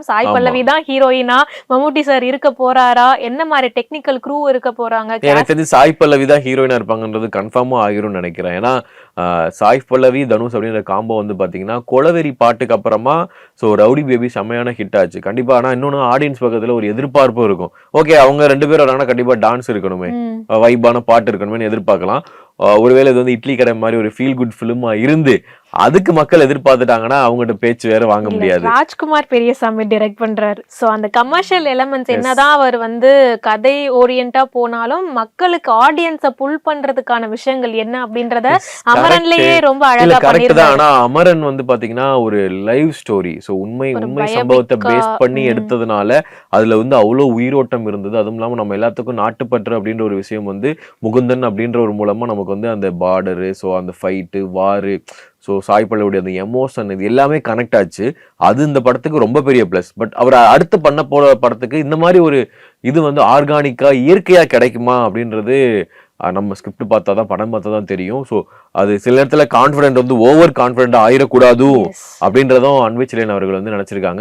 சாய் பல்லவி தான் ஹீரோயினா, மம்முட்டி சார் இருக்க போறாரா, என்ன மாதிரி டெக்னிக்கல் க்ரூ இருக்க போறாங்க, எனக்கு தெரிஞ்சு சாய் பல்லவி தான் ஹீரோயினா இருப்பாங்கன்றது கன்ஃபார்மா ஆகிரும்னு நினைக்கிறேன். ஏன்னா சாய் பல்லவி தனுஷ் அப்படின்ற காம்போ வந்து பாத்தீங்கன்னா கொலவெறி பாட்டுக்கு அப்புறமா ஸோ ரவுடி பேபி செம்மையான ஹிட் ஆச்சு கண்டிப்பா. ஆனா இன்னொன்னு ஆடியன்ஸ் பக்கத்துல ஒரு எதிர்பார்ப்பும் இருக்கும். ஓகே அவங்க 2 பேரும் வராங்கன்னா கண்டிப்பா டான்ஸ் இருக்கணுமே, வைபான பாட்டு இருக்கணுமே எதிர்பார்க்கலாம். ஒருவேளை இது வந்து இட்லி கடை மாதிரி ஒரு ஃபீல் குட் ஃபிலிமா இருந்து அதுக்கு மக்கள் எதிர்பார்த்துட்டாங்கன்னா அவங்ககிட்ட பேச்சு வேற வாங்க முடியாது. ராஜ்குமார் பெரியசாமி டைரக்ட் பண்றாரு. சோ அந்த கமர்ஷியல் எலிமெண்ட்ஸ் என்னதான் அவர் வந்து கதை ஓரியண்டா போனாலும் மக்களுக்கு ஆடியன்ஸ புல் பண்றதுக்கான விஷயங்கள் என்ன அப்படின்றத அமரன்லயே ரொம்ப அழகா பண்ணிருக்காரு. ஆனா அமரன் வந்து பாத்தீங்கன்னா ஒரு லைவ் ஸ்டோரி, சோ உண்மை சம்பவத்தை பேஸ் பண்ணி எடுத்ததுனால அதுல வந்து அவ்வளவு உயிரோட்டம் இருந்தது. அதுவும் இல்லாம நம்ம எல்லாத்துக்கும் நாட்டுப்பற்று அப்படின்ற ஒரு விஷயம் வந்து முகுந்தன் அப்படின்ற ஒரு மூலமா நமக்கு வந்து அந்த பார்டரு, ஸோ அந்த ஃபைட்டு வாரு, ஸோ சாய் பல்லவியுடைய அந்த எமோஷன் இது எல்லாமே கனெக்ட் ஆச்சு. அது இந்த படத்துக்கு ரொம்ப பெரிய பிளஸ். பட் அவர் அடுத்து பண்ண போற படத்துக்கு இந்த மாதிரி ஒரு இது வந்து ஆர்கானிக்கா இயற்கையா கிடைக்குமா அப்படின்றது நம்ம ஸ்கிரிப்ட் பார்த்தா தான் படம் பார்த்தா தான் தெரியும். ஸோ அது சில நேரத்துல கான்ஃபிடென்ட் வந்து ஓவர் கான்ஃபிடென்ட் ஆயிடக்கூடாது அப்படின்றதும் அன்பில் அவர்கள் வந்து நினைச்சிருக்காங்க.